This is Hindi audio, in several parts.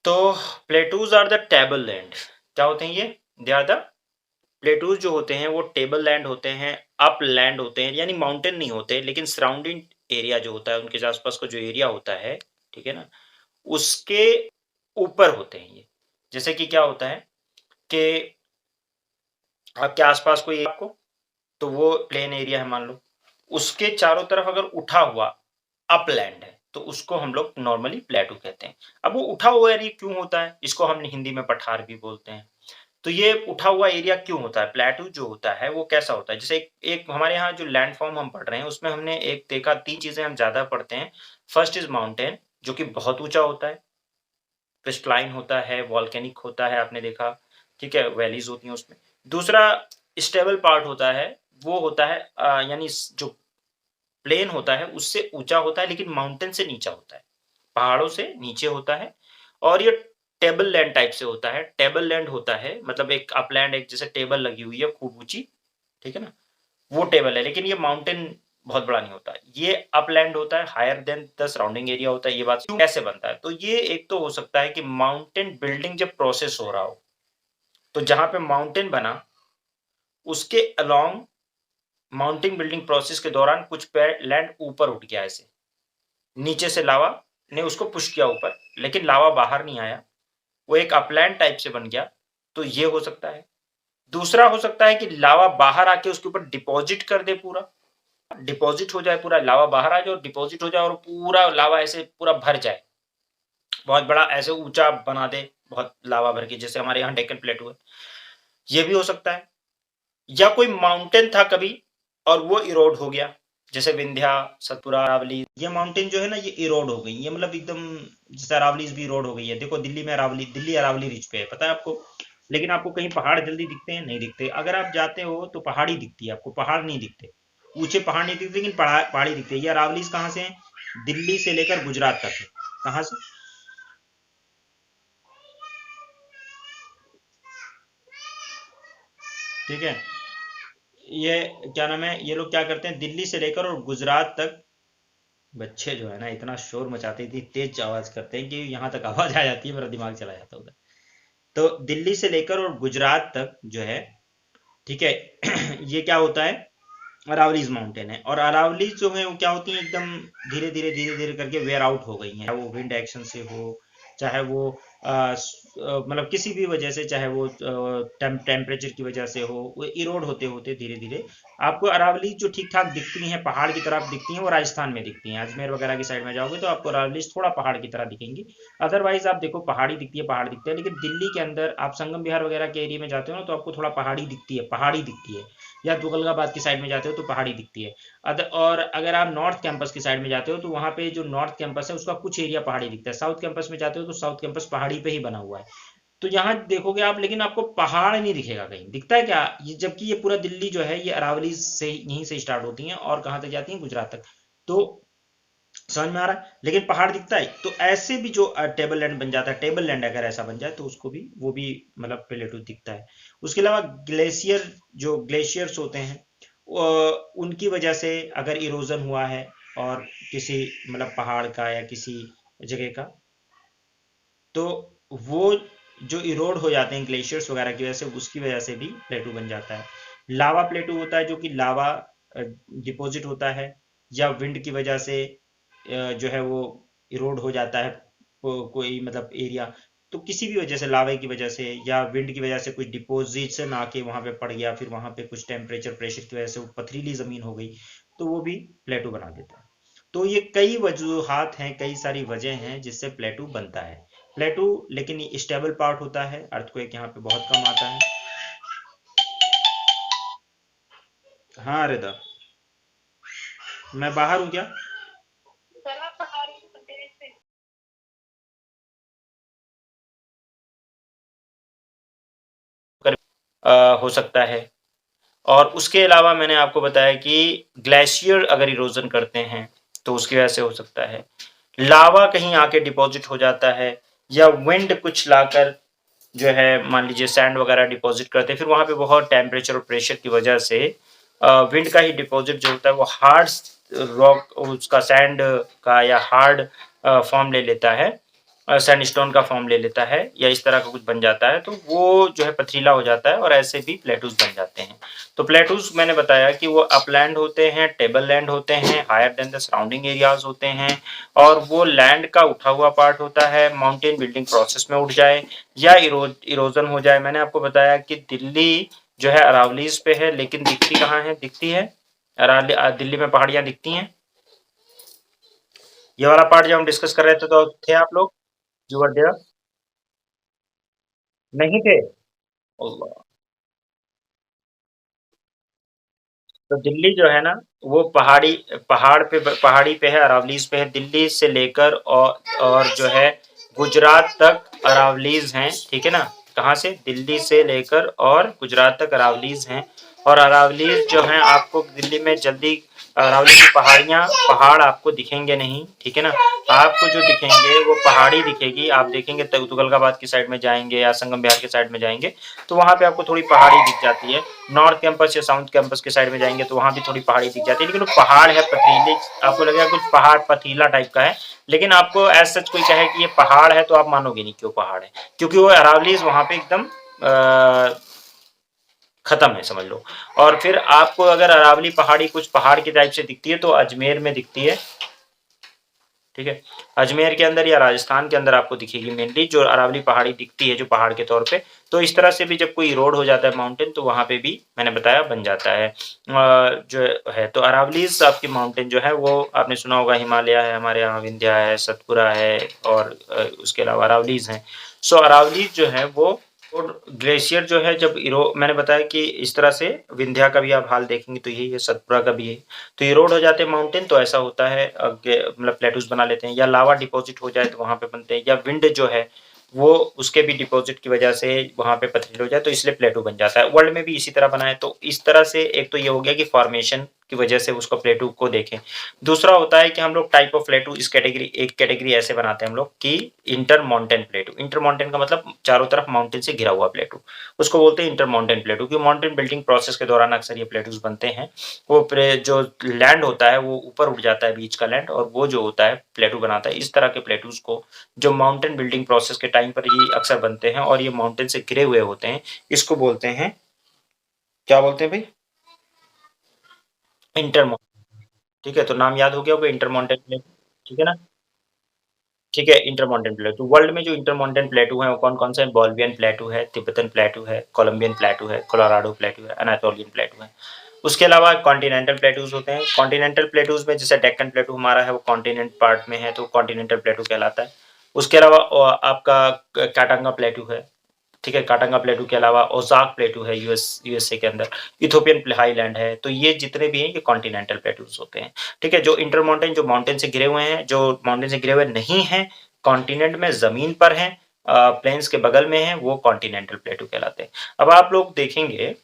तो plateaus are the table land. क्या होते हैं ये? दे आर द प्लेटूज जो होते हैं वो टेबल लैंड होते हैं, अप लैंड होते हैं, यानी माउंटेन नहीं होते, लेकिन सराउंडिंग एरिया जो होता है, उनके आसपास का जो एरिया होता है, ठीक है ना, उसके ऊपर होते हैं ये। जैसे कि क्या होता है कि आपके आसपास कोई आपको, तो वो प्लेन एरिया है मान लो, उसके चारों तरफ अगर उठा हुआ अपलैंड है, तो उसको हम लोग नॉर्मली प्लेटू कहते हैं। अब वो उठा हुआ एरिया क्यों होता है? इसको हम हिंदी में पठार भी बोलते हैं। तो ये उठा हुआ एरिया क्यों होता है? प्लेटू जो होता है वो कैसा होता है? जैसे एक हमारे यहाँ जो लैंडफॉर्म हम पढ़ रहे हैं, उसमें हमने एक देखा, 3 चीज़ें हम ज़्यादा पढ़ते हैं। फर्स्ट इज़ माउंटेन, जो कि बहुत ऊँचा होता है, क्रिस्टलाइन होता है, वोल्केनिक होता है, आपने देखा, ठीक है? वैलीज़ होती हैं उसमें। दूसरा स्टेबल पार्ट होता है, वो होता है यानी जो प्लेन होता है उससे ऊँचा होता है, लेकिन माउंटेन से नीचा होता है, पहाड़ों से नीचे होता है। और ये टेबल लैंड टाइप से होता है। टेबल लैंड होता है मतलब एक अपलैंड, एक जैसे टेबल लगी हुई है खूब ऊँची, ठीक है ना? वो टेबल है, लेकिन ये माउंटेन बहुत बड़ा नहीं होता। ये अपलैंड होता है, higher than the surrounding area होता है। ये बात कैसे बनता है? तो ये एक तो हो सकता है कि माउंटेन बिल्डिंग जब प्रोसेस हो रहा हो, तो जहाँ पे माउंटेन बना, उसके अलोंग माउंटेन बिल्डिंग प्रोसेस के दौरान कुछ पे लैंड ऊपर उठ गया ऐसे। नीचे से लावा ने उसको पुश किया ऊपर, लेकिन लावा बाहर नहीं आया, वो एक अपलैंड टाइप से बन गया, तो ये हो सकता है। दूसरा हो सकता है कि लावा बाहर आके उसके ऊपर डिपॉजिट कर दे पूरा, डिपॉजिट हो जाए पूरा, लावा बाहर आ जाए और डिपॉजिट हो जाए और पूरा लावा ऐसे पूरा भर जाए, बहुत बड़ा ऐसे ऊँचा बना दे, बहुत लावा भर के, जैसे हमारे यहाँ डेक्कन प्लेटू है। ये भी हो सकता है। या कोई माउंटेन था कभी और वो इरोड हो गया, जैसे विंध्या, सतपुरा, अरावली, ये माउंटेन जो है ना, ये इरोड हो गई, ये मतलब एकदम, जैसे अरावलीज भी इरोड हो गई है। देखो दिल्ली में अरावली, दिल्ली अरावली रिज पे है, पता है आपको? लेकिन आपको कहीं पहाड़ जल्दी दिखते हैं? नहीं दिखते। अगर आप जाते हो तो पहाड़ी दिखती है आपको, पहाड़ नहीं दिखते, ऊंचे पहाड़ नहीं दिखते, लेकिन पहाड़ी दिखती है। ये अरावलीज कहाँ से है? दिल्ली से लेकर गुजरात तक है। कहाँ से? ठीक है। ये क्या नाम है, ये लोग क्या करते हैं, दिल्ली से लेकर और गुजरात तक, बच्चे जो है ना इतना शोर मचाते थे, तेज आवाज करते हैं कि यहाँ तक आवाज आ जाती है, मेरा दिमाग चला जाता है उधर। तो दिल्ली से लेकर और गुजरात तक जो है, ठीक है, ये क्या होता है, अरावलीज माउंटेन है। और अरावलीज जो है वो क्या होती है, एकदम धीरे धीरे करके वेयर आउट हो गई हैं, चाहे वो विंड एक्शन से हो, चाहे वो मतलब किसी भी वजह से, चाहे वो टेम्परेचर की वजह से हो, वो इरोड होते होते धीरे धीरे आपको अरावलीज जो ठीक ठाक दिखती हैं, पहाड़ की तरफ दिखती हैं, वो राजस्थान में दिखती हैं। अजमेर वगैरह की साइड में जाओगे तो आपको अरावलीज थोड़ा पहाड़ की तरह दिखेंगी। अदरवाइज आप देखो पहाड़ी दिखती है, पहाड़ दिखते हैं। लेकिन दिल्ली के अंदर आप संगम विहार वगैरह के एरिया में जाते हो ना, तो आपको थोड़ा पहाड़ी दिखती है, पहाड़ी दिखती है। या तुगलकाबाद की साइड में जाते हो तो पहाड़ी दिखती है। और अगर आप नॉर्थ कैंपस की साइड में जाते हो तो वहाँ पे जो नॉर्थ कैंपस है उसका कुछ एरिया पहाड़ी दिखता है। साउथ कैंपस में जाते हो तो साउथ कैंपस पहाड़ी पे ही बना हुआ है। तो यहाँ देखोगे आप, लेकिन आपको पहाड़ नहीं दिखेगा कहीं। दिखता है क्या? ये जबकि ये पूरा दिल्ली जो है ये अरावली से यहीं से स्टार्ट होती है और कहाँ तक जाती है, गुजरात तक। तो समझ में आ रहा है? लेकिन पहाड़ दिखता है। तो ऐसे भी जो टेबल लैंड बन जाता है, टेबल लैंड अगर ऐसा बन जाए तो उसको भी, वो भी मतलब प्लेटू दिखता है। उसके अलावा ग्लेशियर, जो ग्लेशियर्स होते हैं, उनकी वजह से अगर इरोजन हुआ है और किसी मतलब पहाड़ का या किसी जगह का, तो वो जो इरोड हो जाते हैं ग्लेशियर्स वगैरह की वजह से, उसकी वजह से भी प्लेटू बन जाता है। लावा प्लेटू होता है जो कि लावा डिपॉजिट होता है, या विंड की वजह से जो है वो इरोड हो जाता है कोई मतलब एरिया। तो किसी भी वजह से, लावे की वजह से या विंड की वजह से, कुछ डिपोजिशन आके वहां पे पड़ गया, फिर वहां पे कुछ टेम्परेचर प्रेशर की वजह से वो पथरीली जमीन हो गई, तो वो भी प्लेटू बना देता है। तो ये कई वजूहात हैं, कई सारी वजह हैं जिससे प्लेटू बनता है। प्लेटू लेकिन ये स्टेबल पार्ट होता है, अर्थक्वेक यहाँ पे बहुत कम आता है। हाँ रिदा, मैं बाहर हूँ क्या? हो सकता है। और उसके अलावा मैंने आपको बताया कि ग्लेशियर अगर इरोजन करते हैं तो उसकी वजह से हो सकता है। लावा कहीं आके डिपॉजिट हो जाता है, या विंड कुछ लाकर जो है मान लीजिए सैंड वगैरह डिपॉजिट करते हैं, फिर वहां पे बहुत टेम्परेचर और प्रेशर की वजह से विंड का ही डिपॉजिट जो होता है वो हार्ड रॉक, उसका सैंड का या हार्ड फॉर्म ले लेता है, सैंडस्टोन का फॉर्म ले लेता है या इस तरह का कुछ बन जाता है, तो वो जो है पथरीला हो जाता है और ऐसे भी प्लेटूज बन जाते हैं। तो प्लेटूज मैंने बताया कि वो अपलैंड होते हैं, टेबल लैंड होते हैं, higher than the surrounding areas होते हैं, और वो लैंड का उठा हुआ पार्ट होता है, माउंटेन बिल्डिंग प्रोसेस में उठ जाए या इरोजन हो जाए। मैंने आपको बताया कि दिल्ली जो है अरावलीज पे है, लेकिन दिखती कहाँ है? दिखती है दिल्ली में पहाड़ियां दिखती हैं। ये वाला पार्ट जब हम डिस्कस कर रहे थे तो थे आप लोग? You were there? नहीं थे? अल्लाह। तो दिल्ली जो है ना, वो पहाड़ी पे है, अरावलीज पे है। दिल्ली से लेकर और जो है गुजरात तक अरावलीज हैं, ठीक है ना? कहाँ से? दिल्ली से लेकर और गुजरात तक अरावलीज हैं। और अरावलीज जो हैं आपको दिल्ली में जल्दी, अरावली की पहाड़ आपको दिखेंगे नहीं, ठीक है ना? आपको जो दिखेंगे वो पहाड़ी दिखेगी। आप देखेंगे तुगलकाबाद की साइड में जाएंगे या संगम बिहार के साइड में जाएंगे तो वहाँ पे आपको थोड़ी पहाड़ी दिख जाती है। नॉर्थ कैंपस या साउथ कैंपस के साइड में जाएंगे तो वहाँ भी थोड़ी पहाड़ी दिख जाती है, लेकिन वो पहाड़ है पथरीले। आपको लगेगा कुछ पहाड़ पथरीला टाइप का है, लेकिन आपको एज सच कोई कहे कि ये पहाड़ है तो आप मानोगे नहीं क्यों पहाड़ है, क्योंकि वो अरावलीज वहाँ पे एकदम खत्म है, समझ लो। और फिर आपको अगर अरावली पहाड़ी कुछ पहाड़ की टाइप से दिखती है तो अजमेर में दिखती है, ठीक है? अजमेर के अंदर या राजस्थान के अंदर आपको दिखेगी मेनली, जो अरावली पहाड़ी दिखती है जो पहाड़ के तौर पे। तो इस तरह से भी जब कोई रोड हो जाता है माउंटेन तो वहाँ पे भी मैंने बताया बन जाता है। जो है तो अरावलीज आपकी माउंटेन जो है वो आपने सुना होगा, हिमालय है हमारे यहाँ, विंध्या है, सतपुरा है, और उसके अलावा अरावलीज हैं। सो अरावलीज जो है वो और ग्लेशियर जो है जब मैंने बताया कि इस तरह से विंध्या का भी आप हाल देखेंगे तो यही है, सतपुरा का भी है। तो इरोड हो जाते हैं माउंटेन तो ऐसा होता है, मतलब प्लेटूज बना लेते हैं, या लावा डिपॉजिट हो जाए तो वहाँ पे बनते हैं, या विंड जो है वो उसके भी डिपॉजिट की वजह से वहाँ पे पथरीला हो जाए तो इसलिए प्लेटू बन जाता है। वर्ल्ड में भी इसी तरह बना है। तो इस तरह से एक तो ये हो गया कि फॉर्मेशन की वजह से उसको प्लेटू को देखें। दूसरा होता है कि हम लोग टाइप ऑफ प्लेटू इस कैटेगरी, एक कैटेगरी ऐसे बनाते हैं हम लोग कि इंटर माउंटेन प्लेटू। इंटर माउंटेन का मतलब चारों तरफ माउंटेन से घिरा हुआ प्लेटू, उसको बोलते हैं इंटर माउंटेन प्लेटू। क्योंकि माउंटेन बिल्डिंग प्रोसेस के दौरान अक्सर ये प्लेटूज बनते हैं। वो जो लैंड होता है वो ऊपर उठ जाता है, बीच का लैंड, और वो जो होता है प्लेटू बनाता है। इस तरह के प्लेटूज को जो माउंटेन बिल्डिंग प्रोसेस के टाइम पर ही अक्सर बनते हैं और ये माउंटेन से घिरे हुए होते हैं, इसको बोलते हैं, क्या बोलते हैं भाई? Inter mountain. ठीक है, तो नाम याद हो गया होगा, इंटर माउंटेन प्लेटू, ठीक है ना? ठीक है, इंटर माउंटेन प्लेटू। वर्ल्ड में जो इंटर माउंटेन प्लेटू है वो कौन कौन से हैं? बोल्वियन प्लेटू है, तिब्बतन प्लेटू है, कोलंबियन प्लेटू है, कोलोराडो प्लेटू है, अनातोलियन प्लेटू है। उसके अलावा कॉन्टिनेंटल प्लेटूज होते हैं। कॉन्टिनेंटल प्लेटूज में जैसे डेक्कन प्लेटू हमारा है वो कॉन्टिनेंट पार्ट में है तो कॉन्टिनेंटल प्लेटू कहलाता है। उसके अलावा आपका काटांगा प्लेटू है, ठीक है? काटांगा प्लेटू के अलावा ओजाक प्लेटू है, यूएसए के अंदर। इथोपियन हाईलैंड है। तो ये जितने भी हैं ये कॉन्टिनेंटल प्लेटूज होते हैं, ठीक है? जो इंटर माउंटेन, जो माउंटेन से घिरे हुए हैं, जो माउंटेन से घिरे हुए नहीं हैं, कॉन्टिनेंट में जमीन पर हैं, प्लेन्स के बगल में हैं, वो कॉन्टिनेंटल प्लेटू कहलाते हैं। अब आप लोग देखेंगे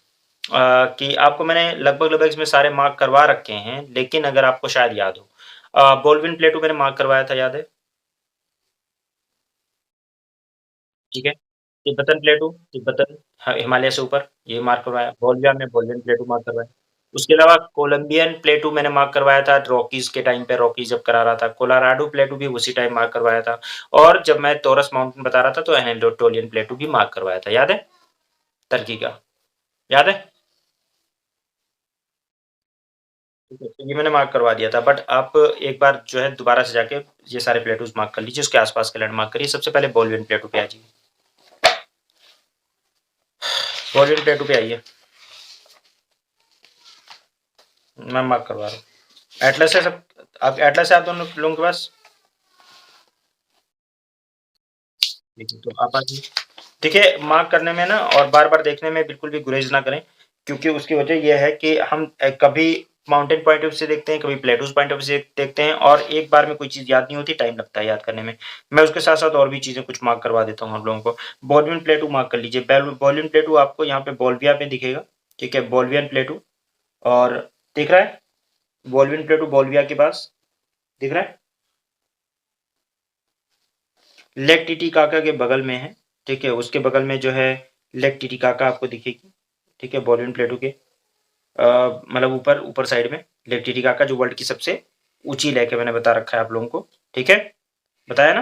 कि आपको मैंने लगभग लगभग इसमें सारे मार्क करवा रखे हैं, लेकिन अगर आपको शायद याद हो, बोल्विन प्लेटू मैंने मार्क करवाया था, याद है? ठीक है। तिब्बतन प्लेटू, तिब्बतन, हिमालय से ऊपर, ये मार्क करवाया। बोलिविया में बोलिवियन प्लेटू मार्क करवाया। उसके अलावा कोलंबियन प्लेटू मैंने मार्क करवाया था रॉकीज के टाइम पे, रॉकीज जब करा रहा था। कोलोराडो प्लेटू भी उसी टाइम मार्क करवाया था। और जब मैं टॉरस माउंटेन बता रहा था तो एनाटोलियन प्लेटू भी मार्क करवाया था, याद है? टर्की का, याद है? ठीक है, तो ये मैंने मार्क करवा दिया था। बट आप एक बार जो है दोबारा से जाके ये सारे प्लेटूज मार्क कर लीजिए, उसके आसपास के लैंड मार्क करिए। सबसे पहले बोलिवियन प्लेटू पे आ जाइए। बोलिवियन प्लेटू पे आइए, मैं मार्क करवा रहा हूँ। एटलस है सब, आप एटलस है आप दोनों लोगों के पास? ठीक है, तो आप आ जाइए। देखिए, मार्क करने में ना और बार-बार देखने में बिल्कुल भी गुरेज ना करें, क्योंकि उसकी वजह ये है कि हम कभी माउंटेन पॉइंट ऑफ व्यू से देखते हैं, कभी प्लेटूज़ पॉइंट ऑफ व्यू से देखते हैं और एक बार में कोई चीज़ याद नहीं होती, टाइम लगता है याद करने में। मैं उसके साथ-साथ और भी चीज़ें कुछ मार्क करवा देता हूँ आप लोगों को। बोल्वियन प्लेटू मार्क कर लीजिए। बोल्वियन प्लेटू आपको यहाँ पे बोल्विया में दिखेगा, ठीक है? बोल्वियन प्लेटू, और दिख रहा है? बोल्वियन प्लेटू बोल्विया के पास दिख रहा है? लेक टिटिकाका के बगल में है, ठीक है? उसके बगल में जो है लेक टिटिकाका आपको दिखेगी, ठीक है? बोल्वियन प्लेटू के मतलब ऊपर ऊपर साइड में लेक टिटिकाका, जो वर्ल्ड की सबसे ऊंची लेक है, मैंने बता रखा है आप लोगों को, ठीक है? बताया ना?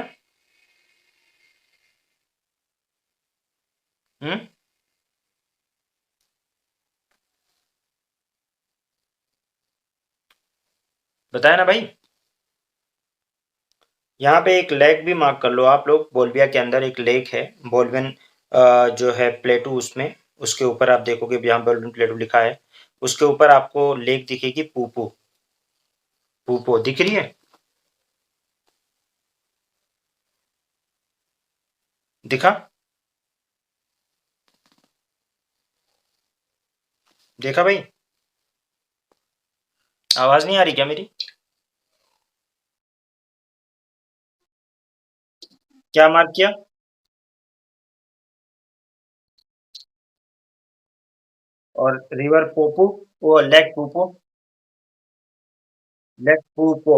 हम्म, बताया ना भाई। यहाँ पे एक लेक भी मार्क कर लो आप लोग, बोल्विया के अंदर एक लेक है, बोल्वियन जो है प्लेटू, उसमें उसके ऊपर आप देखोगे यहाँ बोल्वियन प्लेटू लिखा है, उसके ऊपर आपको लेक दिखेगी, पूपो, पूपो दिख रही है? दिखा? देखा भाई? आवाज नहीं आ रही क्या मेरी? क्या मार्क किया? और रिवर पोपो, वो लेक पूपो, लेक पूपो।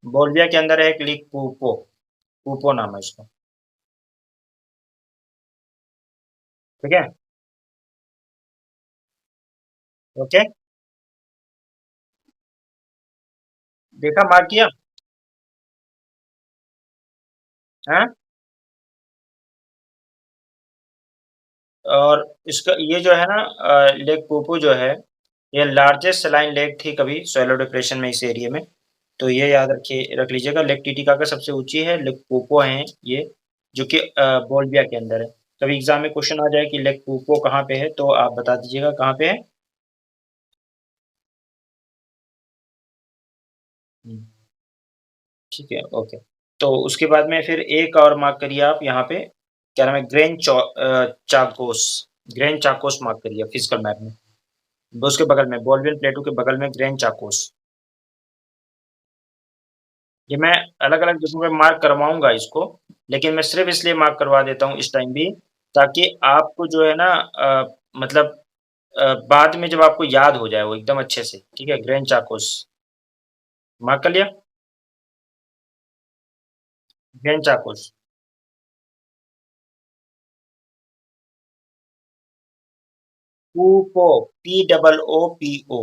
बोल्विया के अंदर है एक लेक पूपो, पूपो नाम है उसका। ठीक है? ओके। देखा, मार्क किया? हाँ। और इसका ये जो है ना, लेक पोपो जो है, ये लार्जेस्ट सलाइन लेक थी कभी सोइलो डिप्रेशन में इस एरिया में। तो ये याद रखिए, रख लीजिएगा, लेक टिटिकाका सबसे ऊंची है, लेक पोपो है ये, जो कि बोल्विया के अंदर है। कभी एग्जाम में क्वेश्चन आ जाए कि लेक पोपो कहाँ पे है, तो आप बता दीजिएगा कहाँ पे है। हम्म, ठीक है, ओके। तो उसके बाद में फिर एक और मार्क करिए आप यहाँ पे, क्या नाम है, चाकोस, ग्रैंड चाकोस मार्क करिए फिजिकल मैप में। उसके बगल में, बोल्वियन प्लेटू के बगल में ग्रैंड चाकोस। ये मैं अलग अलग जगहों पे मार्क करवाऊंगा इसको, लेकिन मैं सिर्फ इसलिए मार्क करवा देता हूँ इस टाइम भी, ताकि आपको जो है ना, मतलब बाद में जब आपको याद हो जाए वो एकदम अच्छे से। ठीक है, ग्रैंड चाकोस मार्क कर लिया? ग्रैंड चाकोस। पूपो, POOPO।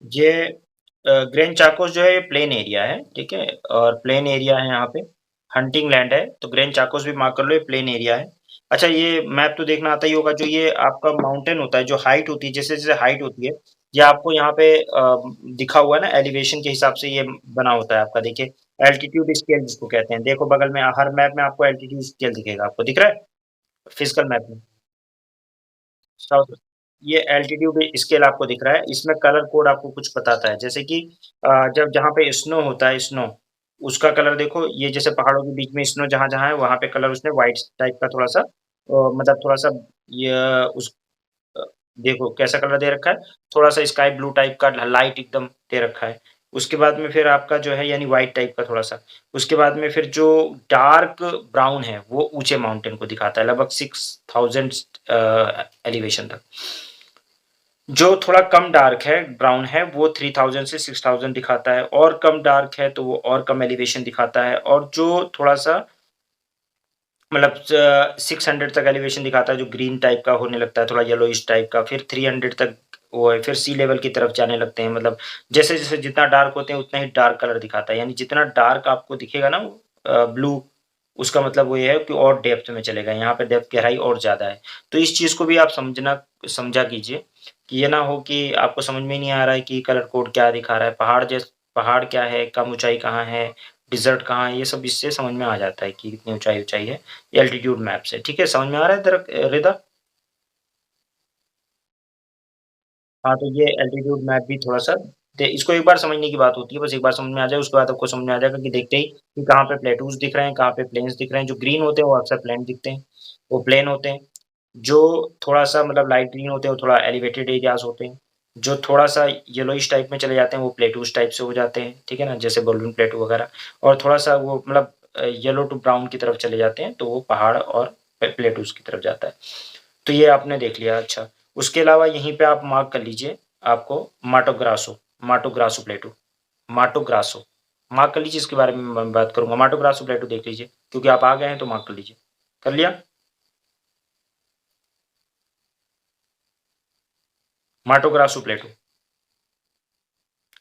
ये ग्रैंड चाकोस जो है ये प्लेन एरिया है, ठीक है, और प्लेन एरिया है यहाँ पे, हंटिंग लैंड है, तो ग्रैंड चाकोस भी मार्क कर लो, ये प्लेन एरिया है। अच्छा, ये मैप तो देखना आता ही होगा, जो ये आपका माउंटेन होता है, जो हाइट होती है, जैसे जैसे हाइट होती है, ये आपको यहाँ पे दिखा हुआ है ना, एलिवेशन के हिसाब से ये बना होता है आपका, देखिए, एल्टीट्यूड स्केल जिसको कहते हैं, देखो बगल में हर मैप में आपको एल्टीट्यूड स्केल दिखेगा, आपको दिख रहा है फिजिकल मैप में? साउथ, ये एल्टीट्यूड स्केल आपको दिख रहा है, इसमें कलर कोड आपको कुछ बताता है, जैसे कि जब जहाँ पे स्नो होता है, स्नो, उसका कलर देखो, ये जैसे पहाड़ों के बीच में स्नो जहाँ जहाँ है, वहां पे कलर उसने व्हाइट टाइप का थोड़ा सा, मतलब थोड़ा सा, ये उस अ, देखो कैसा कलर दे रखा है, थोड़ा सा स्काई ब्लू टाइप का लाइट एकदम दे रखा है। उसके बाद में फिर आपका जो है, यानी व्हाइट टाइप का थोड़ा सा, उसके बाद में फिर जो डार्क ब्राउन है, वो ऊंचे माउंटेन को दिखाता है, लगभग 6000 एलिवेशन तक। जो थोड़ा कम डार्क है, ब्राउन है, वो 3000 से 6000 दिखाता है, और कम डार्क है तो वो और कम एलिवेशन दिखाता है, और जो थोड़ा सा मतलब 600 तक एलिवेशन दिखाता है, जो ग्रीन टाइप का होने लगता है, थोड़ा येलोइश टाइप का, फिर 300 तक वो है, फिर सी लेवल की तरफ जाने लगते हैं, मतलब जैसे जैसे जितना डार्क होते हैं उतना ही डार्क कलर दिखाता है, यानी जितना डार्क आपको दिखेगा ना ब्लू, उसका मतलब वो ये है कि और डेप्थ में चलेगा, यहाँ पे डेप्थ गहराई और ज्यादा है। तो इस चीज को भी आप समझा कीजिए, कि ये ना हो कि आपको समझ में ही नहीं आ रहा है कि कलर कोड क्या दिखा रहा है, पहाड़ क्या है, कम ऊंचाई कहाँ है, डिजर्ट कहाँ है, ये सब इससे समझ में आ जाता है कि कितनी ऊंचाई ऊंचाई है, एल्टीट्यूड मैप से। ठीक है, समझ में आ रहा है रिदा? हाँ, तो ये एल्टीट्यूड मैप भी थोड़ा सा इसको एक बार समझने की बात होती है, बस एक बार समझ में आ जाए, उसके बाद आपको समझ में आ जाएगा कि देखते ही कि कहाँ पे प्लेटूज दिख रहे हैं, कहाँ पे प्लेन्स दिख रहे हैं, जो ग्रीन होते हैं वो अक्सर प्लेन दिखते हैं, वो प्लेन होते हैं, जो थोड़ा सा मतलब लाइट ग्रीन होते हैं वो थोड़ा एलिवेटेड एरियाज होते हैं, जो थोड़ा सा येलोइश टाइप में चले जाते हैं वो प्लेटूज टाइप से हो जाते हैं, ठीक है ना, जैसे बलून प्लेटू वगैरह, और थोड़ा सा वो मतलब येलो टू ब्राउन की तरफ चले जाते हैं, तो वो पहाड़ और प्लेटूज की तरफ जाता है। तो ये आपने देख लिया। अच्छा, उसके अलावा यहीं पे आप मार्क कर लीजिए, आपको माटो ग्रासो, माटो ग्रासो प्लेटू, माटो ग्रासो, मार्क कर लीजिए, इसके बारे में मैं बात करूँगा। माटो ग्रासो प्लेटू देख लीजिए, क्योंकि आप आ गए हैं तो मार्क कर लीजिए। कर लिया? माटो ग्रासो प्लेटू,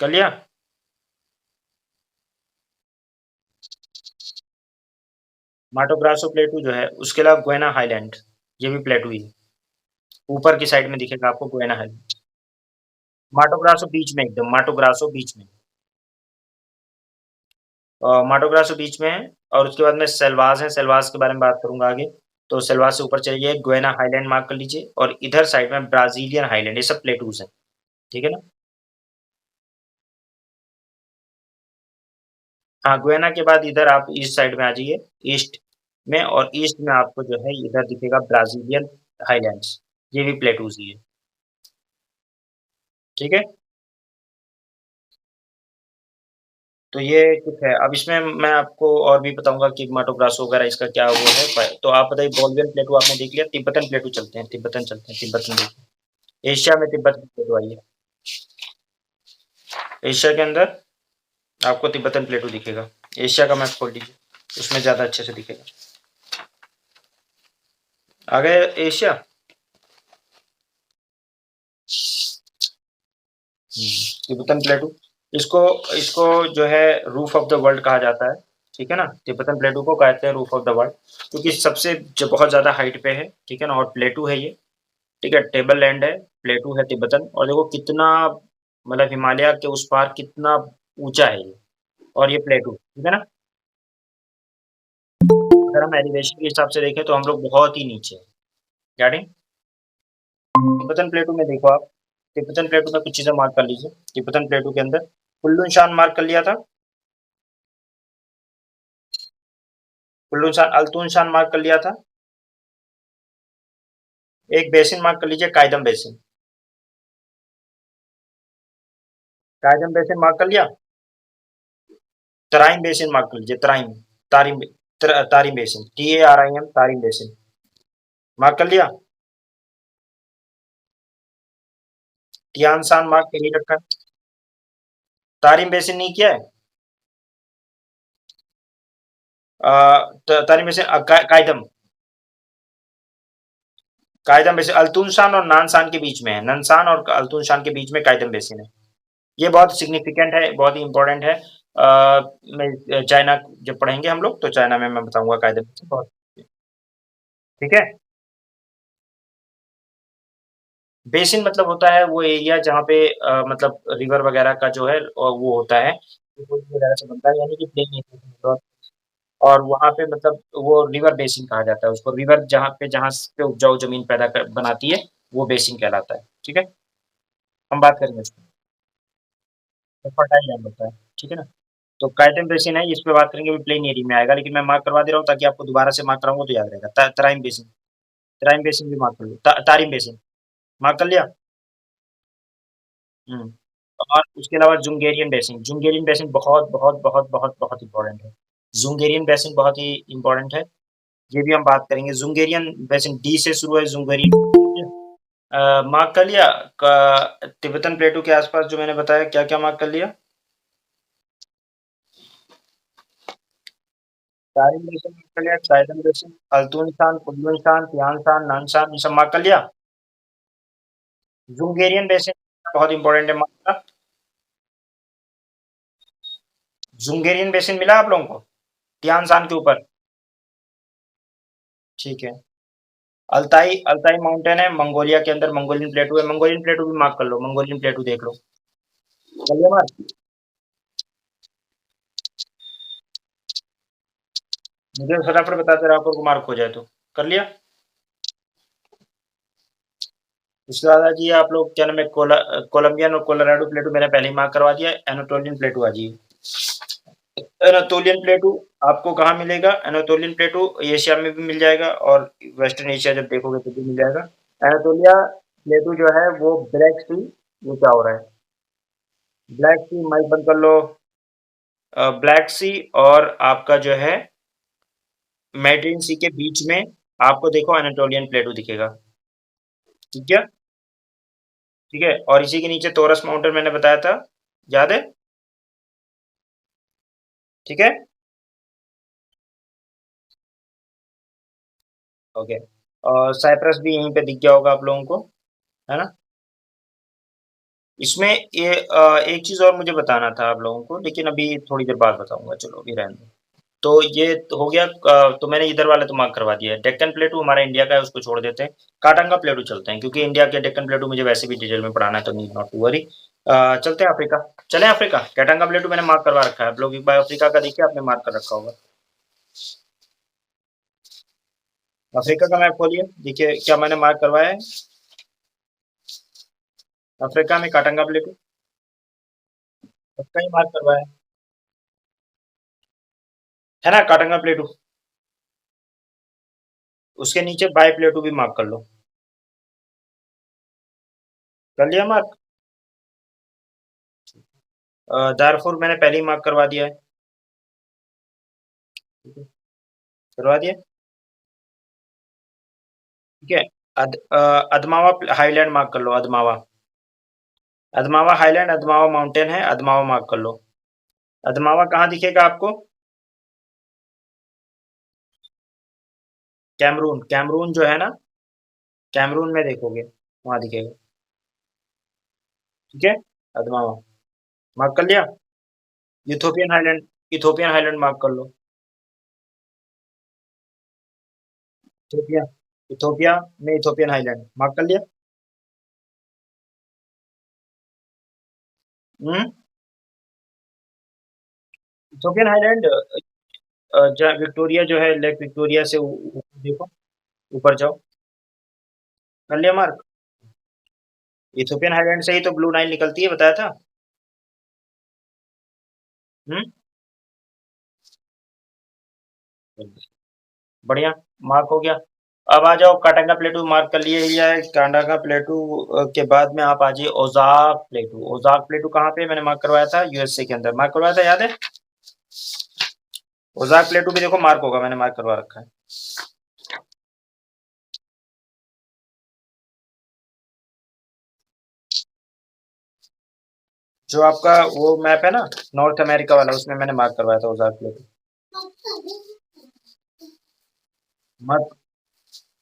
कर लिया? माटो ग्रासो प्लेटू जो है, उसके अलावा गुयाना हाईलैंड, ये भी प्लेटू ही है। ऊपर की साइड में दिखेगा आपको गुयाना हाईलैंड। माटो ग्रासो बीच में, एकदम माटो ग्रासो बीच में। माटो ग्रासो बीच में है, और उसके बाद में सेल्वास है, सेल्वास के बारे में बात करूँगा आगे। तो सेल्वास से ऊपर चलिए, गुयाना हाईलैंड मार्क कर लीजिए, और इधर साइड में ब्राज़ीलियन हाईलैंड, ये सब प्लेटूज़ हैं, ठीक है ना? हाँ, गुयाना के बाद इधर आप ईस्ट साइड में आ जाइए, ईस्ट में, और ईस्ट में आपको जो है इधर दिखेगा ब्राज़ीलियन हाईलैंड्स, ये भी प्लेटूज़ ही है, ठीक है? तो ये कुछ है। अब इसमें मैं आपको और भी बताऊँगा कि माटो ग्रासो वगैरह इसका क्या वो है। प तो आप बताइए, बोलिवियन प्लेटू आपने देख लिया, तिब्बतन प्लेटू चलते हैं, तिब्बतन चलते हैं, तिब्बतन देखिए। एशिया में तिब्बतन प्लेटू आई है। एशिया के अंदर आपको तिब्बतन प्लेटू दिखेगा। एशिया का मैप खोल लीजिए, उसमें ज़्यादा अच्छे से दिखेगा। आ गए एशिया? तिब्बतन प्लेटू, इसको इसको जो है रूफ ऑफ द वर्ल्ड कहा जाता है, ठीक है ना? तिब्बतन प्लेटू को कहते हैं रूफ ऑफ द वर्ल्ड, क्योंकि सबसे जो बहुत ज़्यादा हाइट पे है, ठीक है ना? और प्लेटू है ये, ठीक है? टेबल लैंड है, प्लेटू है तिब्बतन, और देखो कितना, मतलब हिमालय के उस पार कितना ऊंचा है ये, और ये प्लेटू, ठीक है ना? अगर हम एलिवेशन के हिसाब से देखें तो हम लोग बहुत ही नीचे हैं। गेटिंग? तिब्बतन प्लेटू में देखो आप, तिब्बतन प्लेटू में कुछ चीजें मार्क कर लीजिए। तिब्बतन प्लेटू के अंदर कुल्लू शान मार्क कर लिया था, कुल्लू शान, अल्तून शान मार्क कर लिया था। एक बेसिन मार्क कर लीजिए, कायदम बेसिन, कायदम बेसिन मार्क कर लिया। तराइन बेसिन मार्क कर लीजिए, Tarain, Tarim, Tarim basin, TARIM, Tarim basin mark कर लिया। तियान शान मार्क कर ही रखा है। तारिम बेसिन नहीं किया है? तारिम बेसिन, कायदम, कायदम बेसिन अल्तून शान और नानशान के बीच में है, ननशान और अल्तून शान के बीच में कायदम बेसिन है। ये बहुत सिग्निफिकेंट है, बहुत ही इंपॉर्टेंट है। चाइना जब पढ़ेंगे हम लोग, तो चाइना में मैं बताऊंगा कायदम बेसिन बहुत, ठीक है? बेसिन मतलब होता है वो एरिया जहाँ पे मतलब रिवर वगैरह का जो है वो होता है, वगैरह से बनता है, यानी कि प्लेन एरिया, और वहाँ पे मतलब वो रिवर बेसिन कहा जाता है उसको, रिवर जहाँ पे उपजाऊ जमीन बनाती है, वो बेसिन कहलाता है, ठीक है? हम बात करेंगे इसको, फर्टाइल लैंड होता है, ठीक है ना? तो काइटन बेसिन है, इस पे बात करेंगे, प्लेन एरिया में आएगा, लेकिन मैं मार्क करवा दे रहा हूँ ताकि आपको दोबारा से मार्क कराऊंगा तो याद रहेगा। तराइन बेसिन, तराइन बेसिन भी मार्क कर लो, तारिम बेसिन मार्क कर लिया। हम्म। और उसके अलावा जुंगेरियन बेसिन, जुंगेरियन बेसिन बहुत बहुत बहुत बहुत बहुत इंपॉर्टेंट है। जुंगेरियन बेसिन बहुत ही इंपॉर्टेंट है, ये भी हम बात करेंगे। जुंगेरियन बेसिन, डी से शुरू है जुंगेरियन। मार्क कर लिया। तिब्बतन प्लेटू के आसपास जो मैंने बताया, क्या क्या मार्क कर लिया? तारिम बेसिन मार्क कर लिया, कायदम बेसिन, अल्तून शान, कुल्लू शान, तियान शान, नानशान, ये सब मार्क कर लिया। जुंगेरियन बेसिन बहुत इंपॉर्टेंट है, मार्क। जुंगेरियन बेसिन मिला आप लोगों को तियान शान के ऊपर? ठीक है। अल्ताई, अल्ताई माउंटेन है मंगोलिया के अंदर, मंगोलियन प्लेटू है, मंगोलियन प्लेटू भी मार्क कर लो, मंगोलियन प्लेटू देख लो। चलिए मार्क, मुझे फटाफट बताते रहो, आपको मार्क हो जाए तो। कर लिया? उसके बाद आ जाइए आप लोग, क्या नाम है, कोलंबियन और कोलोराडो प्लेटू मैंने पहले ही मार्क करवा दिया। एनाटोलियन प्लेटू आ जाइए। एनाटोलियन प्लेटू आपको कहाँ मिलेगा? एनाटोलियन प्लेटू एशिया में भी मिल जाएगा, और वेस्टर्न एशिया जब देखोगे तो भी मिल जाएगा। एनाटोलिया प्लेटू जो है वो ब्लैक सी, ये क्या हो रहा है, ब्लैक सी, माइक बंद कर लो। ब्लैक सी और आपका जो है मेडिटेरियन सी के बीच में आपको देखो एनाटोलियन प्लेटू दिखेगा, ठीक है? ठीक है, और इसी के नीचे तोरस माउंटेन मैंने बताया था, याद है? ठीक है। ओके। और साइप्रस भी यहीं पे दिख गया होगा आप लोगों को, है ना? इसमें ये एक चीज और मुझे बताना था आप लोगों को, लेकिन अभी थोड़ी देर बाद बताऊंगा, चलो अभी रहने दो। तो ये तो हो गया। तो मैंने इधर वाला तो मार्क करवा दिया है। डेक्कन प्लेटू हमारा इंडिया का है, उसको छोड़ देते हैं। काटांगा प्लेटू चलते हैं, क्योंकि इंडिया के डेक्कन प्लेटू मुझे वैसे भी डिटेल में पढ़ाना है, तो नीड नॉट टू वरी। चलते हैं अफ्रीका। चलें अफ्रीका। काटांगा प्लेटू मैंने मार्क करवा रखा है, आप लोग एक बार अफ्रीका का देखिए, आपने मार्क कर रखा होगा। अफ्रीका का मैप खोलिए, देखिए क्या मैंने मार्क करवाया है। अफ्रीका में काटांगा प्लेटू पक्का ही मार्क करवाया है ना, काटांगा प्लेटू। उसके नीचे बाय प्लेटू भी मार्क कर लो। कर लिया मार्क। दारफुर मैंने पहले ही मार्क करवा दिया है। ठीक है, करवा दिया। ठीक है। अदमावा हाईलैंड मार्क कर लो, अदमावा। अदमावा हाईलैंड, अदमावा माउंटेन है, अदमावा मार्क कर लो। अदमावा कहाँ दिखेगा आपको? कैमरून, कैमरून जो है ना, कैमरून में देखोगे, वहां दिखेगा। ठीक है। अदमावा मार्क कर लिया। Ethiopian highland, Ethiopian highland mark कर लो। इथोपिया, इथोपिया में इथोपियन हाईलैंड मार्क कर लिया। हम्म। इथोपियन हाईलैंड, विक्टोरिया जो है, लेक विक्टोरिया से देखो, ऊपर जाओ। कर लिया मार्क। इथोपियन हाईलैंड से ही तो ब्लू नाइल निकलती है, बताया था। हम्म। बढ़िया, मार्क हो गया। अब आ जाओ, काटांगा प्लेटू मार्क कर लिए ही है। काटांगा प्लेटू के बाद में आप आ जाइए ओजाक प्लेटू। ओजाक प्लेटू कहाँ पे मैंने मार्क करवाया था? यूएसए के अंदर मार्क करवाया था, याद है? ओजाक प्लेटू भी देखो मार्क होगा, मैंने मार्क करवा रखा है। जो आपका वो मैप है ना, नॉर्थ अमेरिका वाला, उसमें मैंने मार्क करवाया था ओजाक प्लेटू। मार्क,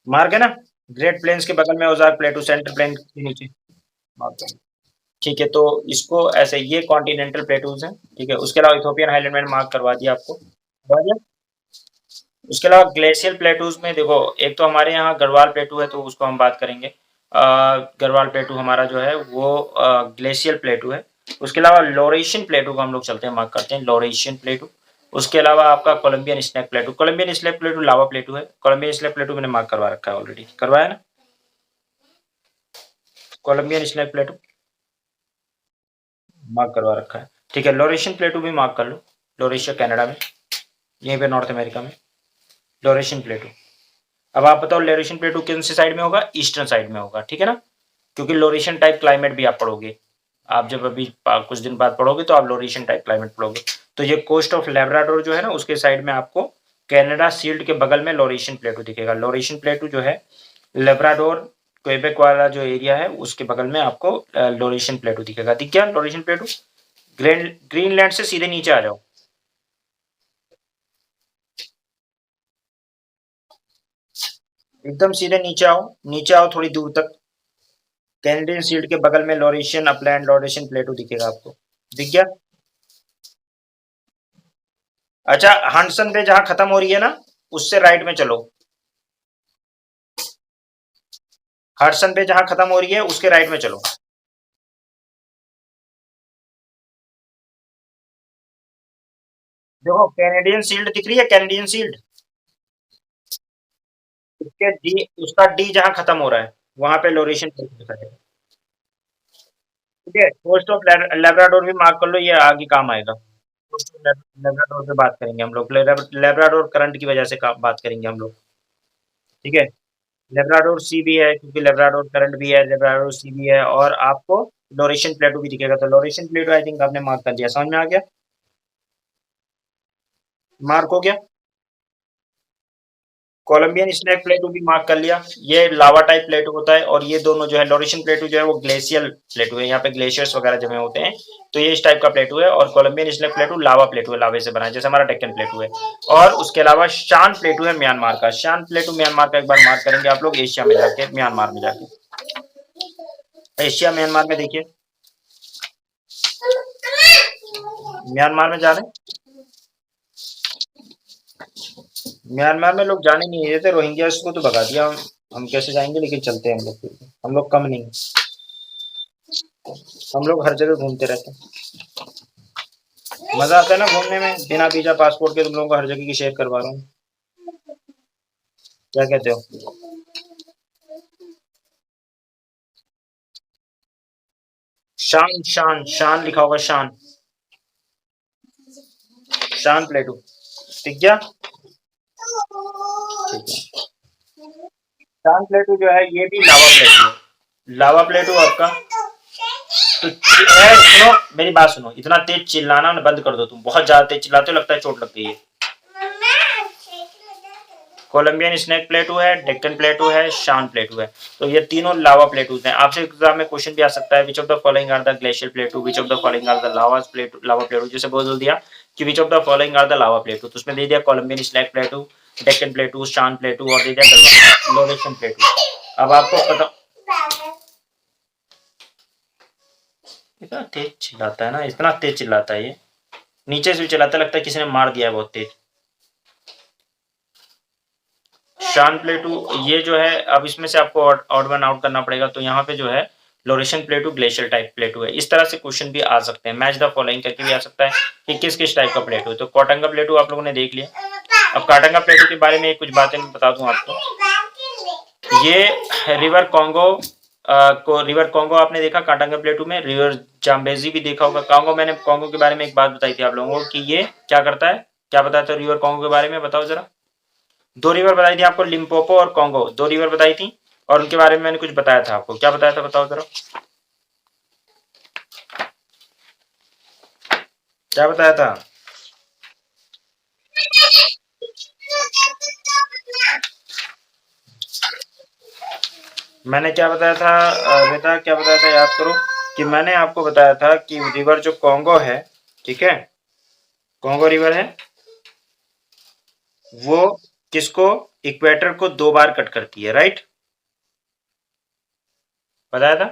मार्क है ना। ग्रेट प्लेन्स के बगल में ओजाक प्लेटू, सेंटर प्लेन के नीचे मार्क कर। ठीक है, तो इसको ऐसे, ये कॉन्टिनेंटल प्लेटूज हैं। ठीक है, उसके अलावा इथोपियन हाईलैंड मैंने मार्क करवा दिया आपको, करवा दिया। उसके अलावा ग्लेशियल प्लेटूज में देखो, एक तो हमारे यहाँ गढ़वाल प्लेटू है, तो उसको हम बात करेंगे। गढ़वाल प्लेटू हमारा जो है वो ग्लेशियल प्लेटू है। उसके अलावा लोरेशियन प्लेटू को हम लोग चलते हैं, मार्क करते हैं, लोरेशियन प्लेटू। उसके अलावा आपका Columbian snake plateau, Columbian snake plateau lava plateau है। कोलंबियन स्नैक प्लेटू मैंने मार्क करवा रखा है ऑलरेडी, करवाया ना। कोलंबियन स्नैक प्लेटू मार्क करवा रखा है। ठीक है, लोरेशियन प्लेटू भी मार्क कर लो। लोरेशिया कनाडा में, यहीं पे नॉर्थ अमेरिका में, लोरेशियन प्लेटू। अब आप बताओ लोरेशियन प्लेटू किन से साइड में होगा? ईस्टर्न साइड में होगा, ठीक है ना, क्योंकि लोरेशियन टाइप क्लाइमेट भी आप पढ़ोगे। आप जब अभी कुछ दिन बाद पढ़ोगे तो आप लोरेशियन टाइप क्लाइमेट पढ़ोगे। तो ये कोस्ट ऑफ लेब्राडोर जो है ना, उसके साइड में आपको कनाडा शील्ड के बगल में लोरेशियन प्लेटू दिखेगा। लोरेशियन प्लेटू जो है लेब्राडोर, क्वेबेक वाला जो एरिया है, उसके बगल में आपको लोरेशियन प्लेटू दिखेगा। दिख गया लोरेशियन प्लेटू? ग्रीनलैंड से सीधे नीचे आ जाओ। एकदम सीधे नीचे आओ, नीचे आओ थोड़ी दूर तक। कैनेडियन शील्ड के बगल में लोरेशियन अपलैंड, लोरेशियन प्लेटू दिखेगा आपको। दिख गया? अच्छा, हडसन बे जहां खत्म हो रही है ना, उससे राइट में चलो। हडसन बे जहां खत्म हो रही है, उसके राइट में चलो। देखो कैनेडियन शील्ड दिख रही है, कैनेडियन शील्ड। उसके डी, उसका डी जहां खत्म हो रहा है, वहां पे लोरेशियन प्लेटू दिखा है। ठीक है, कोस्ट ऑफ लेब्राडोर भी मार्क कर लो, ये आगे काम आएगा। कोस्ट ऑफ लेब्राडोर पे बात करेंगे हम लोग, लेब्राडोर करंट की वजह से बात करेंगे हम लोग। ठीक है। लेब्राडोर सी भी है, क्योंकि लेब्राडोर करंट भी है, लेब्राडोर सी भी है, और आपको लोरेशियन प्लेटू भी दिखेगा। तो लोरेशियन प्लेटू आई थिंक आपने मार्क कर दिया, समझ में आ गया? मार्क हो गया। कोलंबियन स्नैक प्लेटू भी मार्क कर लिया। ये लावा टाइप प्लेटू होता है और ये दोनों जो है लोरेशियन प्लेटू जो है वो ग्लेशियल प्लेटू है। यहाँ पे ग्लेशियर्स वगैरह जमे होते हैं, तो ये इस टाइप का प्लेटू है। और Colombian snake plateau lava plateau है, लावे से बना है, जैसे हमारा डेक्कन प्लेटू है। और उसके अलावा शान प्लेटू है म्यांमार का। शान प्लेटू म्यांमार का एक बार मार्क करेंगे आप लोग एशिया में जाके, म्यांमार में जाके। एशिया म्यांमार में देखिए, म्यांमार में जा रहे हैं। म्यांमार में लोग जाने नहीं देते, रोहिंग्यास को तो भगा दिया। हम कैसे जाएंगे, लेकिन चलते हैं हम लोग फिर भी। हम लोग कम नहीं, हम लोग हर जगह घूमते रहते हैं। मजा आता है ना घूमने में, बिना वीजा पासपोर्ट के तुम लोगों को हर जगह की शेयर करवा रहा हूँ। क्या कहते हो? शान शान शान लिखा होगा, शान। शान प्लेटू, ठीक गया? ठीक है। शान प्लेटू जो है ये भी लावा प्लेटू है। लावा प्लेटू आपका, तो सुनो मेरी बात सुनो, इतना तेज चिल्लाना बंद कर दो। तुम बहुत ज्यादा तेज चिल्लाते हो, लगता है चोट लग गई है। कोलंबियन स्नैक प्लेटू है, डेक्कन प्लेटू है, शान प्लेटू है। तो ये तीनों लावा प्लेटूज हैं। आपसे एग्जाम में क्वेश्चन भी आ सकता है, which of the following are the glacier plateau, which of the following are the lava plateau. जैसे बोल दिया कि which of the following are the lava plateau, तो उसमें दे दिया Columbian snake plateau, Deccan plateau, Shan plateau और दे दिया लोरेशन प्लेटू। अब आपको पता, इतना तेज चिल्लाता है ना, इतना तेज चिल्लाता है ये, नीचे से भी चिल्लाता है, लगता है किसी ने मार दिया है बहुत तेज। शान प्लेटू ये जो है, अब इसमें से आपको ऑड वन आउट करना पड़ेगा। तो यहाँ पे जो है लोरेशन प्लेटू ग्लेशियर टाइप प्लेटू है। इस तरह से क्वेश्चन भी आ सकते हैं, मैच द फॉलोइंग करके भी आ सकता है कि किस किस टाइप का प्लेटू है। तो कॉटंगा प्लेटू आप लोगों ने देख लिया। अब काटंगा प्लेटू के बारे में कुछ बातें मैं बता दूं आपको। ये रिवर कॉन्गो को, रिवर कॉन्गो आपने देखा काटंगा प्लेटू में, रिवर जाम्बेजी भी देखा होगा। कॉन्गो, मैंने कॉन्गो के बारे में एक बात बताई थी आप लोगों को कि ये क्या करता है, क्या बताया था रिवर कॉन्गो के बारे में, बताओ जरा। दो रिवर बताई थी आपको, लिम्पोपो और कॉन्गो, दो रिवर बताई थी। और उनके बारे में मैंने कुछ बताया था आपको, क्या बताया था बताओ जरा, क्या बताया था? मैंने क्या बताया था बेटा, क्या बताया था याद करो। कि मैंने आपको बताया था कि रिवर जो कॉन्गो है, ठीक है, कॉन्गो रिवर है, वो किसको, इक्वेटर को दो बार कट करती है, राइट? बताया था।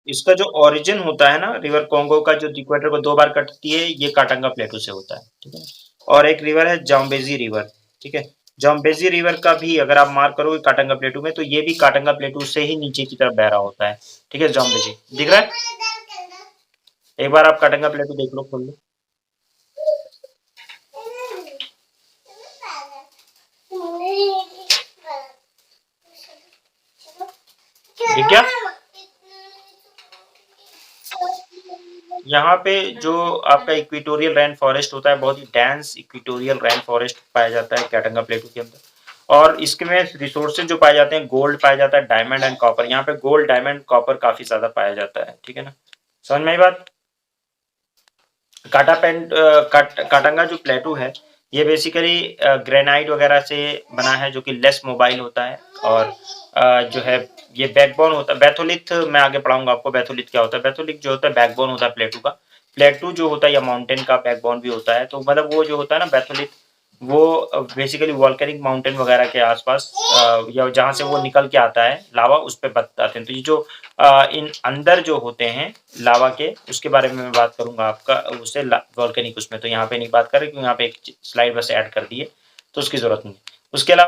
इसका जो ओरिजिन होता है ना रिवर कॉन्गो का, जो इक्वेटर को दो बार कटती है, ये काटंगा प्लेटू से होता है, ठीक है। और एक रिवर है जाम्बेजी रिवर, ठीक है। जाम्बेजी रिवर का भी अगर आप मार्क करोगे काटंगा प्लेटू में, तो ये भी काटंगा प्लेटू से ही नीचे की तरफ बह रहा होता है, ठीक है। जाम्बेजी दिख रहा है, एक बार आप काटंगा प्लेटू देख लो, खोल लो। ठीक है। यहाँ पे जो आपका इक्वेटोरियल रेन फॉरेस्ट होता है, बहुत ही डेंस इक्वेटोरियल रेन फॉरेस्ट पाया जाता है काटंगा प्लेटू के अंदर। और इसके में रिसोर्सेज जो पाए जाते हैं, गोल्ड पाया जाता है, डायमंड एंड कॉपर। यहाँ पे गोल्ड, डायमंड, कॉपर काफी ज्यादा पाया जाता है, ठीक है ना। समझ में आई बात? काटंगा जो प्लेटू है, ये बेसिकली ग्रेनाइट वगैरह से बना है, जो कि लेस मोबाइल होता है। और जो है ये बैकबोन होता है, बैथोलिथ मैं आगे पढ़ाऊंगा आपको बैथोलिथ क्या होता है। बैथोलिथ जो होता है बैकबोन होता है प्लेटू का। प्लेटू जो होता है या माउंटेन का बैकबोन भी होता है। तो मतलब वो जो होता है ना बैथोलिथ, वो बेसिकली वॉल्केनिक माउंटेन वगैरह के आसपास या जहाँ से वो निकल के आता है लावा, उस पर बताते हैं। तो ये जो इन अंदर जो होते हैं लावा के, उसके बारे में मैं बात करूंगा आपका उससे वॉल्केनिक उसमें। तो यहाँ पे नहीं बात कर रहे, क्योंकि यहाँ पे एक स्लाइड बस ऐड कर दी है, तो उसकी जरूरत नहीं है। उसके अलावा